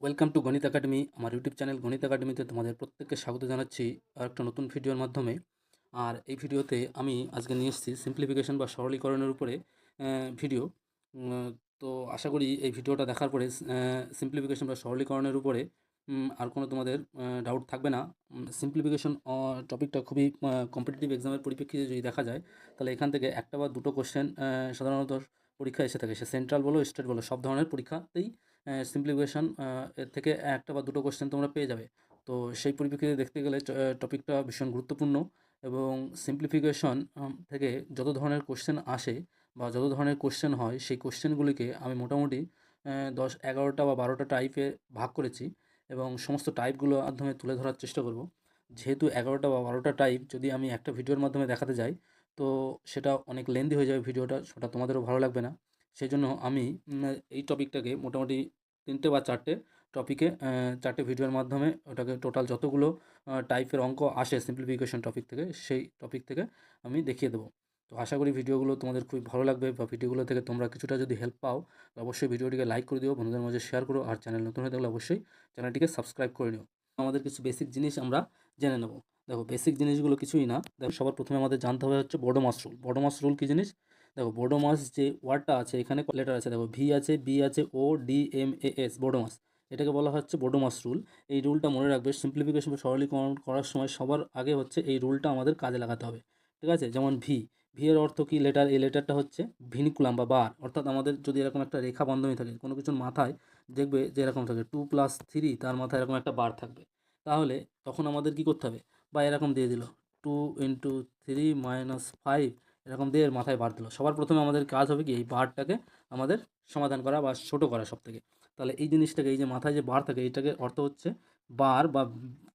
Welcome to গণিত academy. আমার YouTube channel গণিত একাডেমিতে তোমাদের প্রত্যেককে স্বাগত জানাচ্ছি আর একটা নতুন ভিডিওর মাধ্যমে। আর এই ভিডিওতে আমি আজকে নিয়ে এসেছি সিম্পলিফিকেশন বা সরলীকরণের উপরে ভিডিও। উম, তো আশা করি এই ভিডিওটা দেখার পরে সিম্পলিফিকেশন বা সরলীকরণের উপরে আর কোনো তোমাদের ডাউট থাকবে না। সিম্পলিফিকেশন টপিকটা খুবই কম্পিটিটিভ এক্সামের পরিপ্রেক্ষিতে যদি দেখা যায়, তাহলে এখান থেকে একটা বা দুটো কোশ্চেন সাধারণত পরীক্ষা এসে থাকে, সে সেন্ট্রাল বলো স্টেট বলো সব ধরনের পরীক্ষাতেই সিম্পলিফিকেশন এর থেকে একটা বা দুটো কোশ্চেন তোমরা পেয়ে যাবে। তো সেই পরিপ্রেক্ষিতে দেখতে গেলে টপিকটা ভীষণ গুরুত্বপূর্ণ এবং সিম্পলিফিকেশন থেকে যত ধরনের কোশ্চেন আসে বা যত ধরনের কোশ্চেন হয় সেই কোশ্চেনগুলিকে আমি মোটামুটি 10-11টা বা 12টা টাইপে ভাগ করেছি এবং সমস্ত টাইপগুলোর মাধ্যমে তুলে ধরার চেষ্টা করব। যেহেতু 11টা বা 12টা টাইপ যদি আমি একটা ভিডিওর মাধ্যমে দেখাতে যাই, তো সেটা অনেক লেন্দি হয়ে যাবে ভিডিওটা, সেটা তোমাদেরও ভালো লাগবে না। সেই জন্য আমি এই টপিকটাকে মোটামুটি 3টে বা 4টে টপিকে 4টে ভিডিওর মাধ্যমে ওটাকে টোটাল যতগুলো টাইপের অঙ্ক আসে সিম্পলিফিকেশন টপিক থেকে, সেই টপিক থেকে আমি দেখিয়ে দেবো। তো আশা করি ভিডিওগুলো তোমাদের খুবই ভালো লাগবে বা ভিডিওগুলো থেকে তোমরা কিছুটা যদি হেল্প পাও, তো অবশ্যই ভিডিওটিকে লাইক করে দিও, বন্ধুদের মাঝে শেয়ার করো, আর চ্যানেল নতুন হয়ে থাকলে অবশ্যই চ্যানেলটিকে সাবস্ক্রাইব করে নিও। আমাদের কিছু বেসিক জিনিস আমরা জেনে নেব। দেখো, বেসিক জিনিসগুলো কিছুই না। দেখো, সবার প্রথমে আমাদের জানতে হবে হচ্ছে বোডোমাস রুল। বোডোমাস রুল কী জিনিস? দেখো, বোডোমাস যে ওয়ার্ডটা আছে এখানে লেটার আছে, দেখো ভি আছে, বি আছে, ও ডি এম এ এস, বোডোমাস। এটাকে বলা হচ্ছে বোডোমাস রুল। এই রুলটা মনে রাখবে, সিম্পলিফিকেশন বা সরলীকরণ করার সময় সবার আগে হচ্ছে এই রুলটা আমাদের কাজে লাগাতে হবে। ঠিক আছে? যেমন ভি, ভি এর অর্থ কী? লেটার। এই লেটারটা হচ্ছে ভিনিকুলাম বা বার, অর্থাৎ আমাদের যদি এরকম একটা রেখা বন্ধনী থাকে কোনো কিছুর মাথায়, দেখবে যে এরকম থাকে 2+3, তার মাথায় এরকম একটা বার থাকবে। তাহলে তখন আমাদের কি করতে হবে? বা এরকম দিয়ে দিল 2 × 3 - 5, এরকম দিয়ে এর মাথায় বার দিল। সবার প্রথমে আমাদের কাজ হবে কি, এই বারটাকে আমাদের সমাধান করা বা ছোটো করা সব থেকে। তাহলে এই জিনিসটাকে, এই যে মাথায় যে বার থাকে, এইটাকে অর্থ হচ্ছে বার বা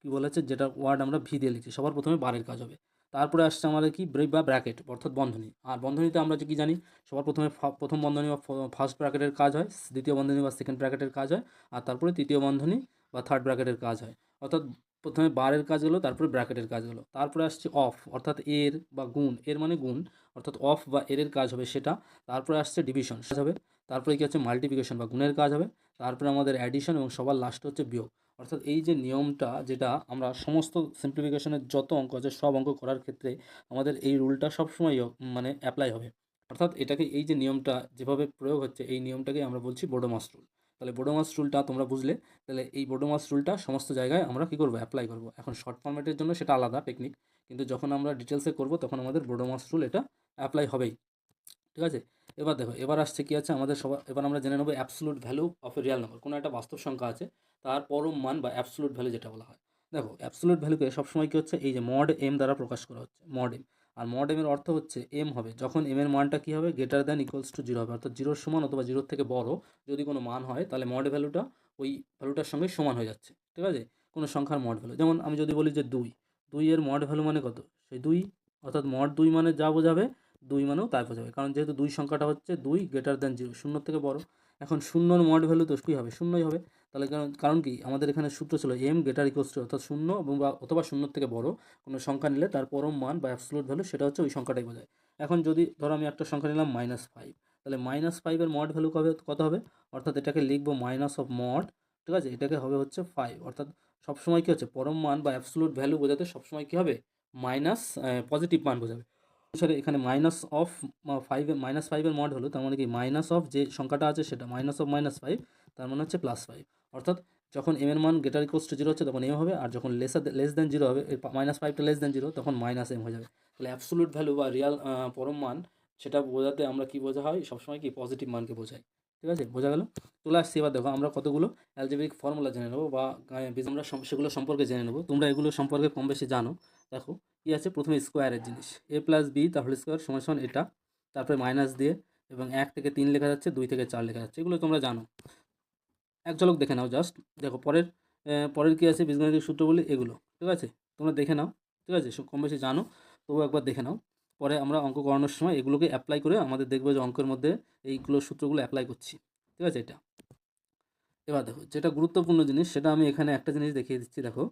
কী বলেছে, যেটা ওয়ার্ড আমরা ভি দিয়ে লিখছি, সবার প্রথমে বারের কাজ হবে। তারপরে আসছে আমাদের কি, ব্রেক বা ব্র্যাকেট, অর্থাৎ বন্ধনী। আর বন্ধনীতে আমরা যে কী জানি, সবার প্রথমে প্রথম বন্ধনী বা ফার্স্ট ব্র্যাকেটের কাজ হয়, দ্বিতীয় বন্ধনী বা সেকেন্ড ব্র্যাকেটের কাজ হয়, আর তারপরে তৃতীয় বন্ধনী বা থার্ড ব্র্যাকেটের কাজ হয়। অর্থাৎ প্রথমে বারের কাজ হলো, তারপরে ব্র্যাকেটের কাজ হলো, তারপরে আসছে অফ, অর্থাৎ এর বা গুণ, এর মানে গুণ, অর্থাৎ অফ বা এর কাজ হবে সেটা। তারপরে আসছে ডিভিশন কাজ হবে, তারপরে কি হচ্ছে মাল্টিপ্লিকেশন বা গুণের কাজ হবে, তারপরে আমাদের অ্যাডিশন এবং সবার লাস্ট হচ্ছে বিয়োগ। অর্থাৎ এই যে নিয়মটা, যেটা আমরা সমস্ত সিম্পলিফিকেশনের যত অঙ্ক আছে সব অঙ্ক করার ক্ষেত্রে আমাদের এই রুলটা সবসময় মানে অ্যাপ্লাই হবে। অর্থাৎ এটাকে, এই যে নিয়মটা যেভাবে প্রয়োগ হচ্ছে, এই নিয়মটাকে আমরা বলছি বোডোমাস রুল। তাহলে বোডোমাস রুলটা তোমরা বুঝলে। তাহলে এই বোডোমাস রুলটা সমস্ত জায়গায় আমরা কী করবো, অ্যাপ্লাই করবো। এখন শর্ট ফরম্যাটের জন্য সেটা আলাদা টেকনিক, কিন্তু যখন আমরা ডিটেলসে করব তখন আমাদের বোডোমাস রুল এটা অ্যাপ্লাই হবেই। ঠিক আছে? এবার দেখো, এবার আসছে কি আছে আমাদের সবার, এবার আমরা জেনে নেবো absolute value of a real number. কোনো একটা বাস্তব সংখ্যা আছে, তার পরম মান বা অ্যাবসোলুট ভ্যালু যেটা বলা হয়। দেখো, অ্যাবসোলুট ভ্যালুকে সবসময় কী হচ্ছে, এই যে মড এম দ্বারা প্রকাশ করা হচ্ছে, মড এম। আর মড এম এর অর্থ হচ্ছে এম হবে যখন এম এর মানটা কী হবে, গ্রেটার দ্যান ইকুয়ালস টু 0 হবে, অর্থাৎ 0-র সমান অথবা 0-র থেকে বড় যদি কোনো মান হয়, তাহলে মড ভ্যালুটা ওই ভ্যালুটার সঙ্গে সমান হয়ে যাচ্ছে। ঠিক আছে? কোনো সংখ্যার মড ভ্যালু, যেমন আমি যদি বলি যে 2, 2 এর মড ভ্যালু মানে কত? সেই 2, অর্থাৎ মড 2 মানে যা বোঝাবে, 2 মানেও তাই বোঝাবে, কারণ যেহেতু 2 সংখ্যাটা হচ্ছে 2 গ্রেটার দ্যান 0, শূন্যর থেকে বড়। এখন শূন্যর মড ভ্যালু তো কী হবে? শূন্যই হবে। তাহলে কারণ কারণ কি, আমাদের এখানে সূত্র ছিল এম গ্রেটার ইকুয়ালস টু, অর্থাৎ শূন্য এবং বা অথবা শূন্যর থেকে বড় কোনো সংখ্যা নিলে তার পরম মান বা অ্যাবসোলুট ভ্যালু সেটা হচ্ছে ওই সংখ্যাটাই বোঝায়। এখন যদি ধরো আমি একটা সংখ্যা নিলাম -5, তাহলে -5 এর মড ভ্যালু কত হবে? অর্থাৎ এটাকে লিখবো মাইনাস অফ মড। ঠিক আছে? এটাকে হবে হচ্ছে 5, অর্থাৎ সবসময় কী হচ্ছে, পরম মান বা অ্যাবসোলুট ভ্যালু বোঝাতে সবসময় কী হবে, মাইনাস, পজিটিভ মান বোঝাবে। সরি, এখানে মাইনাস অফ 5, -5 এর মড হলো, তার মানে কি, মাইনাস অফ যে সংখ্যাটা আছে সেটা মাইনাস অফ -5, তার মানে হচ্ছে +5। অর্থাৎ যখন এম এর মান গ্রেটার ইকুয়ালস টু 0 হচ্ছে তখন এম হবে, আর যখন লেস দেন 0 হবে, -5টা লেস দেন 0, তখন মাইনাস এম হয়ে যাবে। তাহলে অ্যাবসোলুট ভ্যালু বা রিয়াল পরম মান, সেটা বোঝাতে আমরা কি বোঝা হয়, সবসময় কি, পজিটিভ মানকে বোঝাই। ঠিক আছে? বোঝা গেল? চলে আসছি, এবার দেখো আমরা কতগুলো অ্যালজেব্রিক ফর্মুলা জেনে নেবো বা আমরা সেগুলো সম্পর্কে জেনে নেবো। তোমরা এগুলো সম্পর্কে কম বেশি জানো। দেখো কী আছে, প্রথমে স্কোয়ারের জিনিস, a + b তার হোল স্কোয়ার সমান এটা, তারপরে মাইনাস দিয়ে, এবং 1 থেকে 3 লেখা যাচ্ছে, 2 থেকে 4 লেখা যাচ্ছে, এগুলো তোমরা জানো। এক ঝলক দেখে নাও জাস্ট। দেখো পরের কী আছে, বীজগণিতের সূত্রগুলি এগুলো। ঠিক আছে? তোমরা দেখে নাও। ঠিক আছে? কম বেশি জানো, তবু একবার দেখে নাও। পরে আমরা অঙ্ক করানোর সময় এগুলোকে অ্যাপ্লাই করে আমাদের দেখবে যে অঙ্কের মধ্যে এইগুলো সূত্রগুলো অ্যাপ্লাই করছি। ঠিক আছে? এটা এবার দেখো, যেটা গুরুত্বপূর্ণ জিনিস সেটা আমি এখানে একটা জিনিস দেখিয়ে দিচ্ছি। দেখো,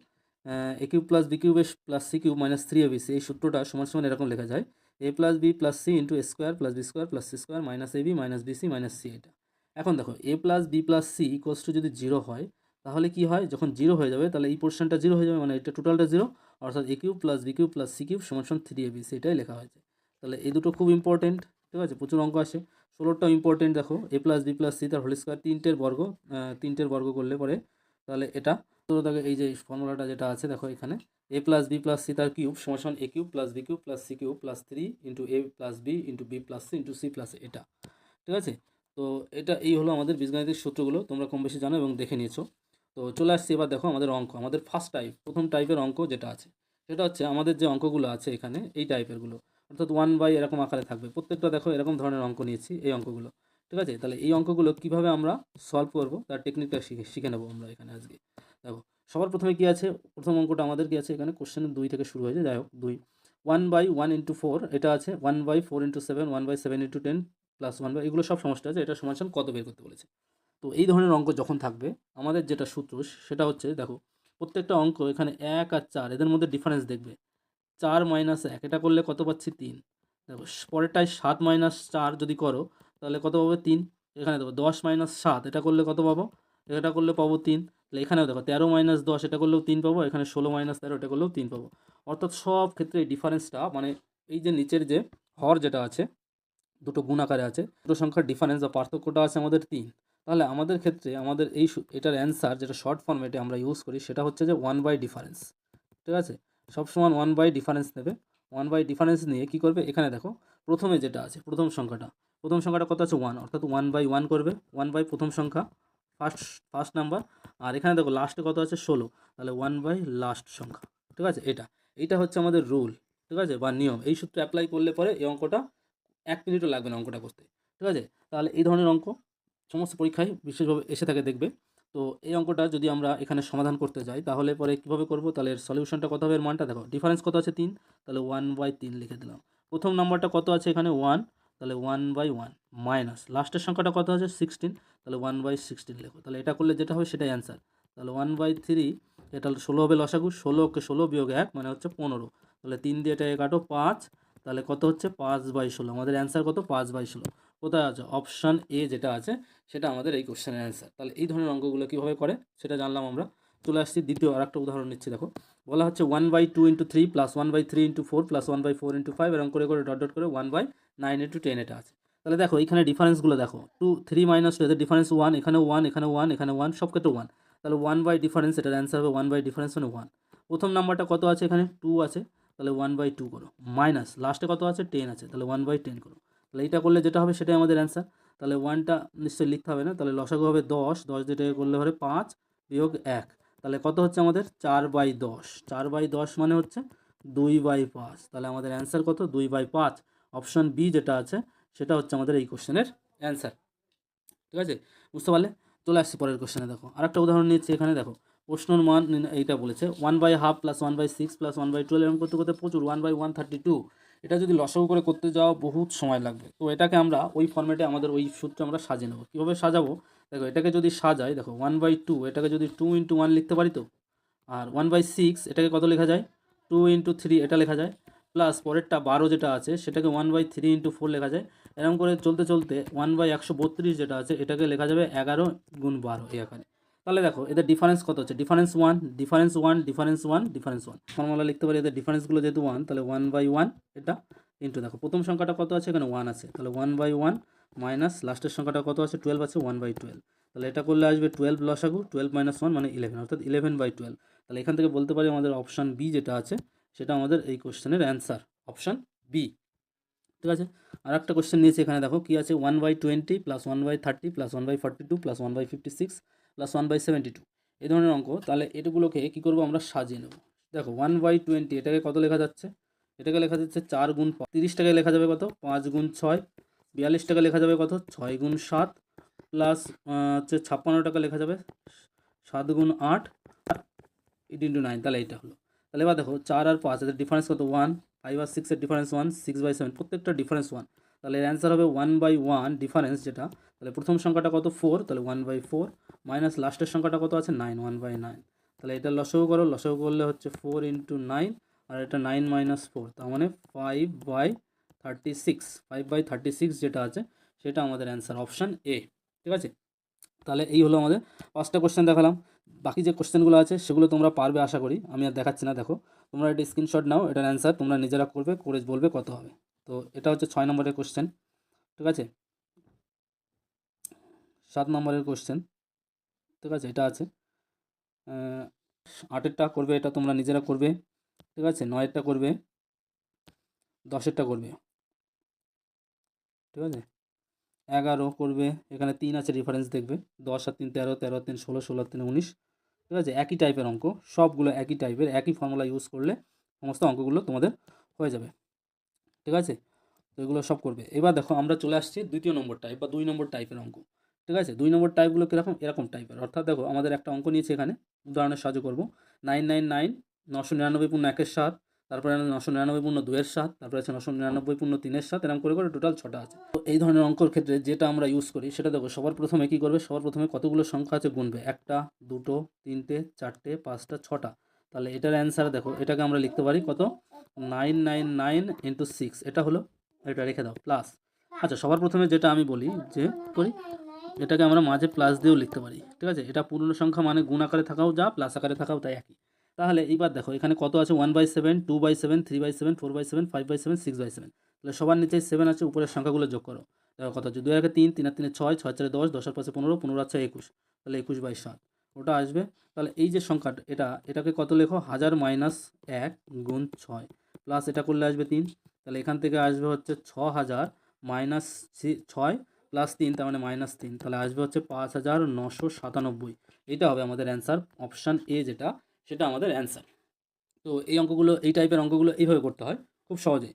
a cube plus B cube plus C cube minus 3ab, এই সূত্রটা সমান এরকম লেখা যায়, a plus B plus C into A square plus B square plus C square minus ab minus BC minus C. এটা এখন দেখো, a plus B plus C equals to যদি 0 হয়, তাহলে কি হয়, যখন জিরো হয়ে যাবে তাহলে এই পোর্শনটা জিরো হয়ে যাবে, মানে এটা টোটালটা জিরো, অর্থাৎ A cube plus B cube plus C cube সমান সমান 3ab, সেটাই লেখা হয়েছে। তাহলে এই দুটো খুব ইম্পর্টেন্ট, ঠিক আছে, প্রচুর অঙ্ক আসে। 16টাও ইম্পর্টেন্ট, দেখো এ প্লাস বি প্লাস সি তার হোল স্কোয়ার, তিনটের বর্গ করলে পরে তাহলে এটা তো দেখো এই যে ফর্মুলাটা যেটা আছে দেখো এখানে, A plus B plus C তার কিউব সমান সমান A cube plus B cube plus C cube plus 3 into A plus B into B plus C into C plus এটা, ঠিক আছে। তো এটা এই হলো আমাদের বীজগণিতের সূত্রগুলো, তোমরা কম বেশি জানো এবং দেখে নিয়েছো। তো চলে আসছি এবার দেখো আমাদের অঙ্ক, আমাদের প্রথম টাইপের অঙ্ক যেটা আছে সেটা হচ্ছে আমাদের যে অঙ্কগুলো আছে এখানে এই টাইপেরগুলো, অর্থাৎ 1/, এরকম আকারে থাকবে প্রত্যেকটা, দেখো এরকম ধরনের অঙ্ক নিয়েছি এই অঙ্কগুলো, ঠিক আছে। তাহলে এই অঙ্কগুলো কীভাবে আমরা সলভ করবো তার টেকনিকটা শিখে নেবো আমরা এখানে আজকে। দেখো সবার প্রথমে কি আছে, প্রথম অঙ্কটা আমাদের কি আছে এখানে, কোশ্চেন 2 থেকে শুরু হয়েছে, যাই হোক 2, 1/1 ইন্টু 4 এটা আছে, 1/4 ইন্টু 7, 1/7 ইন্টু 10 প্লাস 1/, এগুলো সব সমস্যা আছে, এটা সমান কত বের করতে বলেছে। তো এই ধরনের অঙ্ক যখন থাকবে আমাদের যেটা সূত্র সেটা হচ্ছে, দেখো প্রত্যেকটা অঙ্ক এখানে 1 আর 4 এদের মধ্যে ডিফারেন্স দেখবে, 4 মাইনাস 1 এটা করলে কত পাচ্ছি 3, দেখো পরেরটায় 7 মাইনাস 4 যদি করো তাহলে কত পাবে 3, এখানে দেখো 10 মাইনাস 7 এটা করলে কত পাবো, এটা করলে পাবো 3, তাহলে এখানেও দেখো 13 মাইনাস 10 এটা করলেও 3 পাবো, এখানে 16 মাইনাস 13 এটা করলেও 3 পাবো। অর্থাৎ সব ক্ষেত্রে এই ডিফারেন্সটা, মানে এই যে নিচের যে হর যেটা আছে দুটো গুণ আকারে আছে, দুটো সংখ্যার ডিফারেন্স বা পার্থক্যটা আছে আমাদের 3। তাহলে আমাদের ক্ষেত্রে আমাদের এটার অ্যান্সার যেটা শর্ট ফর্মেটে আমরা ইউজ করি সেটা হচ্ছে যে 1/, ডিফারেন্স, ঠিক আছে। সবসময় 1/, ডিফারেন্স নেবে। 1/, ডিফারেন্স নিয়ে কী করবে, এখানে দেখো প্রথমে যেটা আছে প্রথম সংখ্যাটা কত আছে 1, অর্থাৎ 1/1 করবে, 1/, প্রথম সংখ্যা ফার্স্ট নাম্বার, আর এখানে দেখো লাস্টে কত আছে 16, তাহলে 1/, লাস্ট সংখ্যা, ঠিক আছে। এইটা হচ্ছে আমাদের রুল, ঠিক আছে, বা নিয়ম। এই সূত্রে অ্যাপ্লাই করলে পরে এই অঙ্কটা 1 মিনিটও লাগবে না অঙ্কটা করতে, ঠিক আছে। তাহলে এই ধরনের অঙ্ক সমস্ত পরীক্ষায় বিশেষভাবে এসে থাকে দেখবে। তো এই অঙ্কটা যদি আমরা এখানে সমাধান করতে যাই তাহলে পরে কীভাবে করব, তাহলে এর সলিউশনটা কত হবে, এর মানটা দেখো, ডিফারেন্স কত আছে 3, তাহলে 1/3 লিখে দিলাম। প্রথম নাম্বারটা কত আছে এখানে 1, তাহলে 1/1 মাইনাস লাস্টের সংখ্যাটা কত আছে 16, তাহলে 1/16 লেখো। তাহলে এটা করলে যেটা হবে সেটাই অ্যান্সার। তাহলে 1/3, এটা 16 হবে লসাগু, 16কে 16 বিয়োগ 1 মানে হচ্ছে 15, তাহলে 3 দিয়ে এটাকে কাটো 5, তাহলে কত হচ্ছে 5/16, আমাদের অ্যান্সার কত 5/16। কোথায় আছে, অপশান এ যেটা আছে সেটা আমাদের এই কোশ্চেনের অ্যান্সার। তাহলে এই ধরনের অঙ্কগুলো কীভাবে করে সেটা জানলাম আমরা। চলে আসছি দ্বিতীয় আরেকটা উদাহরণ নিচ্ছি, দেখো বলা হচ্ছে 1/2 into 3 plus 1/3 into 4 plus 1/4 into 5 এরকম করে করে ডট ডট করে 1/9 ইন্টু 10 এটা আছে। তাহলে দেখো এখানে ডিফারেন্সগুলো দেখো 2, 3 মাইনাস 2 এদের ডিফারেন্স 1, এখানে 1, এখানে 1, এখানে 1, সব ক্ষেত্রে 1, তাহলে 1/, ডিফারেন্স, এটার অ্যান্সার হবে 1/, ডিফারেন্স মানে 1। প্রথম নাম্বারটা কত আছে এখানে 2 আছে, তাহলে 1/2 করো, মাইনাস লাস্টে কত আছে 10 আছে, তাহলে 1/10 করো। তাহলে এইটা করলে যেটা হবে সেটাই আমাদের অ্যান্সার। তাহলে 1টা নিশ্চয়ই লিখতে হবে না, তাহলে লসাগু হবে 10, 10 যেটাকে করলে হবে 5 বিয়োগ 1, তাহলে কত হচ্ছে আমাদের 4/10, 4/10 মানে হচ্ছে 2/5, তাহলে আমাদের অ্যান্সার কত 2/5। অপশন বি যেটা আছে সেটা হচ্ছে আমাদের এই কোশ্চেনের অ্যান্সার, ঠিক আছে, বুঝতে পারলে। চলে আসছি পরের কোশ্চেনে, দেখো আরেকটা উদাহরণ নিচ্ছি এখানে, দেখো প্রশ্নর মান এইটা বলেছে 1/2 প্লাস 1/6 প্লাস 1/12 এরকম করতে করতে প্রচুর 1/132, এটা যদি লসাগু করে করতে যাওয়া বহুত সময় লাগবে। তো এটাকে আমরা ওই ফর্মেটে আমাদের ওই সূত্রে আমরা সাজিয়ে নেবো। কীভাবে সাজাবো, দেখো এটাকে যদি সাজাই, দেখো 1/2 এটাকে যদি 2 ইন্টু 1 লিখতে পারি তো, আর 1/6 এটাকে কত লেখা যায় 2 ইন্টু 3 এটা লেখা যায়, প্লাস পরেরটা 12 যেটা আছে সেটাকে 1/3 ইন্টু 4 লেখা যায়। এরকম করে চলতে চলতে 1/132 যেটা আছে এটাকে লেখা যাবে 11 গুণ 12 এই আকারে। তাহলে দেখো এদের ডিফারেন্স কত হচ্ছে, difference 1, difference 1, difference 1, difference 1, formula লিখতে পারি এদের ডিফারেন্সগুলো যেহেতু 1, তাহলে 1/1 এটা ইন্টু, দেখো প্রথম সংখ্যাটা কত আছে এখানে 1 আছে, তাহলে 1/1 মাইনাস লাস্টের সংখ্যাটা কত আছে 12 আছে, 1/12, তাহলে এটা করলে আসবে 12 লসাগু, 12 মাইনাস 1 মানে 11, অর্থাৎ 11/12। তাহলে এখান থেকে বলতে পারি আমাদের অপশান বি যেটা আছে সেটা আমাদের এই কোশ্চেনের অ্যান্সার, অপশান বি, ঠিক আছে। আর একটা কোশ্চেন নিয়েছি এখানে, দেখো কী আছে 1/20 প্লাস 1/30 প্লাস 1/42 প্লাস 1/56 প্লাস 1/72, এই ধরনের অঙ্ক। তাহলে এগুলোকে কী করবো আমরা সাজিয়ে নেব। দেখো 1/20 এটাকে কত লেখা যাচ্ছে, এটাকে লেখা যাচ্ছে 4 গুণ 30 টাকায় লেখা যাবে কত 5 গুণ 6, 42 টাকা লেখা যাবে কত 6 গুণ 7, প্লাস হচ্ছে 56 টাকা লেখা যাবে 7 গুণ 8, 8 ইন্টু 9, তাহলে এইটা হলো। তাহলে এবার দেখো 4 আর 5 এদের ডিফারেন্স কত 1, 5 আর 6 এর ডিফারেন্স 1, 6/7 প্রত্যেকটা ডিফারেন্স 1, তাহলে এর অ্যান্সার হবে 1/1 ডিফারেন্স যেটা। তাহলে প্রথম সংখ্যাটা কত 4, তাহলে 1/4 মাইনাস লাস্টের সংখ্যাটা কত আছে 9, 1/9, তাহলে এটা লসাগু করো, লসাগু করলে হচ্ছে 4 ইন্টু 9, আর এটা 9 মাইনাস 4, তার মানে 5/36, 5/36 যেটা আছে সেটা আমাদের অ্যান্সার, অপশান এ, ঠিক আছে। তাহলে এই হলো আমাদের 5টা কোশ্চেন দেখালাম। বাকি যে কোশ্চেনগুলো আছে সেগুলো তোমরা পারবে আশা করি, আমি আর দেখাচ্ছি না। দেখো তোমরা এটা স্ক্রিনশট নাও, এটার অ্যান্সার তোমরা নিজেরা করবে, করে বলবে কত হবে। তো এটা হচ্ছে 6 নম্বরের কোশ্চেন, ঠিক আছে। 7 নম্বরের কোশ্চেন, ঠিক আছে, এটা আছে 8এরটা করবে, এটা তোমরা নিজেরা করবে, ঠিক আছে। 9এরটা করবে, 10এরটা করবে, ঠিক আছে। 11 করবে, এখানে 3 আছে রেফারেন্স দেখবে, 10 আর 3 13, 13 আর 3 16, 16 আর 3 19, ঠিক আছে। একই টাইপের অঙ্ক, সবগুলো একই টাইপের, একই ফর্মুলা ইউজ করলে সমস্ত অঙ্কগুলো তোমাদের হয়ে যাবে, ঠিক আছে। তো এগুলো সব করবে। এবার দেখো আমরা চলে আসছি দ্বিতীয় নম্বর টাইপ বা 2 নম্বর টাইপের অঙ্ক, ঠিক আছে। 2 নম্বর টাইপগুলো কীরকম, এরকম টাইপের, অর্থাৎ দেখো আমাদের একটা অঙ্ক নিয়েছে এখানে, উদাহরণের সাহায্য করব। 999 999 পূর্ণ 1-এর 7, তারপরে 999 পূর্ণ 2-এর 7, তারপরে আছে 999 পূর্ণ 3-এর 7, এরকম করে করে টোটাল 6টা আছে। তো এই ধরনের অঙ্কর ক্ষেত্রে যেটা আমরা ইউজ করি সেটা দেখো, সবার প্রথমে কী করবে, সবার প্রথমে কতগুলো সংখ্যা আছে গুনবে, 1টা 2টো 3টে 4টে 5টা 6টা। তাহলে এটার অ্যান্সার দেখো, এটাকে আমরা লিখতে পারি কত, 999 ইন্টু 6, এটা হলো, এটা রেখে দাও প্লাস। আচ্ছা সবার প্রথমে যেটা আমি বলি যে করি, এটাকে আমরা মাঝে প্লাস দিয়েও লিখতে পারি, ঠিক আছে। এটা পূর্ণ সংখ্যা মানে গুণ আকারে থাকাও যা, প্লাস আকারে থাকাও তাই একই। তাহলে এইবার দেখো এখানে কত আছে, 1/7 2/7 3/7 4/7 5/7 6/7। তাহলে সবার নিচে 7 আছে, উপরের সংখ্যাগুলো যোগ করো, দেখো কত হচ্ছে, 2 আর 3 3 আর 3 6 6 4 10 10 আর 5 15 15 আর 6 21, তাহলে 21/7 ওটা আসবে। তাহলে এই যে সংখ্যাটা, এটাকে কত লেখো, 1000 মাইনাস 1 গুণ 6 প্লাস এটা করলে আসবে 3, তাহলে এখান থেকে আসবে হচ্ছে 6000 মাইনাস 6 প্লাস 3, তার মানে -3, তাহলে আসবে হচ্ছে 5997। এইটা হবে আমাদের অ্যান্সার, অপশান এ যেটা, সেটা আমাদের অ্যান্সার। তো এই অঙ্কগুলো, এই টাইপের অঙ্কগুলো এইভাবে করতে হয় খুব সহজেই।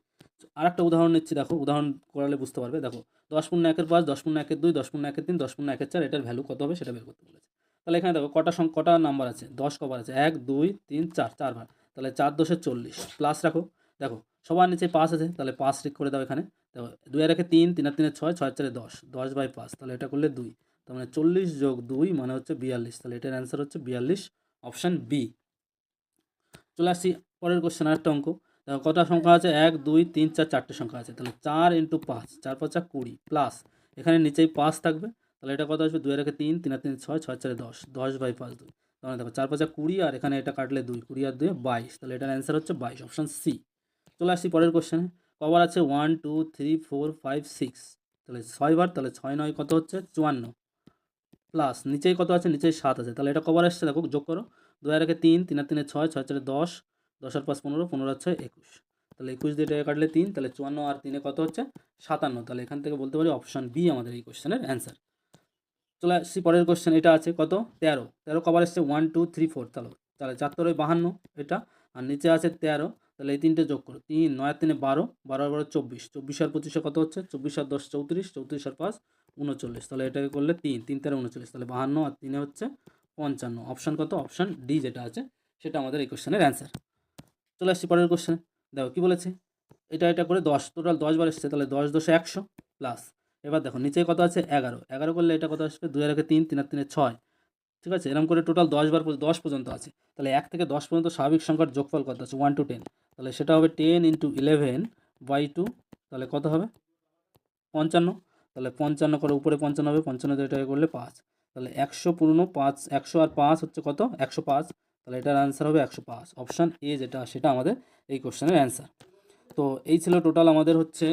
আর একটা উদাহরণ নিচ্ছি, দেখো উদাহরণ করালে বুঝতে পারবে। দেখো 10 পূর্ণ 1-এর 5 10 পূর্ণ 1-এর 2 10 পূর্ণ 1-এর 3 10 পূর্ণ 1-এর 4, এটার ভ্যালু কত হবে সেটা বের করতে বলেছে। তাহলে এখানে দেখো কটা নাম্বার আছে, 10 কবার আছে, 1 2 3 4, 4 বার, তাহলে 4 10 40, প্লাস রাখো। দেখো সবার নিচে 5 আছে, তাহলে 5 টিক করে দাও এখানে। দেখো 2 আর 3 3 আর 3 6 6 আর 4 10, 10/5, তাহলে এটা করলে 2, তার মানে 40 যোগ 2 মানে হচ্ছে 42, তাহলে এটার অ্যান্সার হচ্ছে 42, অপশান বি। চলে আসছি পরের কোশ্চেন, আরেকটা অঙ্ক। দেখো কটা সংখ্যা আছে, 1 2 3 4, 4টে সংখ্যা আছে, তাহলে 4 ইন্টু 5 4 5 20, প্লাস এখানে নিচেই 5 থাকবে, তাহলে এটা কত আসবে, 2 আর 3 3 আর 3 6 6 আর 4 10, 10/5 2, তাহলে দেখো 4 5 20, আর এখানে এটা কাটলে 2 20 আর 2 22, তাহলে এটার অ্যান্সার হচ্ছে 22, অপশান সি। চলে আসছি পরের কোশ্চেনে, কবার আছে 1 2 3 4 5 6, তাহলে 6 বার, তাহলে 6 9 কত হচ্ছে 54, প্লাস নিচেই কত আছে, নিচেই 7 আছে, তাহলে এটা কবার আসছে দেখো, যোগ করো। 2 আর 3 3 আর 3 6 6 আর 4 10 10 আর 5 15 15 আর 6 21, তাহলে 21 দিয়ে এটা কাটলে 3, তাহলে 54 আর 3 কত হচ্ছে 57, তাহলে এখান থেকে বলতে পারি অপশান বি আমাদের এই কোশ্চেনের অ্যান্সার। চলে আসছি পরের কোশ্চেন, এটা আছে কত 13 13 কবার এসছে 1 2 3 4, তাহলে তাহলে 4 3 52 এটা, আর নিচে আছে 13, তাহলে এই তিনটে যোগ করো, 3 9 আর 3 12 12 আর 12 24 24 আর 25 কত হচ্ছে, 24 আর 10 34 34 আর 5 39, তাহলে এটাকে করলে 3 3 13 39, তাহলে 52 আর 3 হচ্ছে 55, অপশান কত, অপশান ডি যেটা আছে সেটা আমাদের এই কোশ্চেনের অ্যান্সার। চলে আসছি পরের কোশ্চেনে, দেখো কী বলেছে, এটা করে 10, টোটাল 10 বার এসছে, তাহলে 10 10 100, প্লাস এবার দেখো নিচে কত আছে 11 11 করলে এটা কত আসবে, 2 আর 3 3 আর 3 6, ঠিক আছে। এরকম করে টোটাল 10 বার 10 পর্যন্ত আছে, তাহলে 1 থেকে 10 পর্যন্ত স্বাভাবিক সংখ্যার যোগফল কত আছে, 1 to 10, তাহলে সেটা হবে 10 ইন্টু 11/2, তাহলে কত হবে 55, তাহলে 55 করে উপরে 55 হবে, 55 দিয়ে এটাকে করলে 5, তাহলে 100 পূর্ণ 5 100 আর 5 হচ্ছে কত 105, তাহলে এটার অ্যান্সার হবে 105, অপশান এ যেটা সেটা আমাদের এই কোশ্চেনের অ্যান্সার। তো এই ছিল টোটাল আমাদের হচ্ছে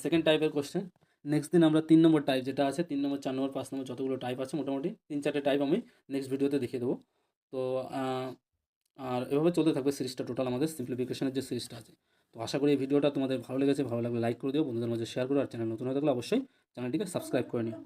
সেকেন্ড টাইপের কোশ্চেন। নেক্সট দিন আমরা 3 নম্বর টাইপ যেটা আছে, 3 নম্বর 4 নম্বর 5 নম্বর যতগুলো টাইপ আছে মোটামুটি 3-4টে টাইপ আমি নেক্সট ভিডিওতে দেখিয়ে দেবো। তো আর এভাবে চলতে থাকবে সিরিজটা, টোটাল আমাদের সিম্পলিফিকেশনের যে সিরিজটা আছে। তো আশা করি এই ভিডিওটা তোমাদের ভালো লেগেছে, ভালো লাগলে লাইক করে দিও, বন্ধুদের মাঝে শেয়ার করো, আর চ্যানেল নতুন হয়ে থাকলে অবশ্যই চ্যানেলটিকে সাবস্ক্রাইব করে নিও।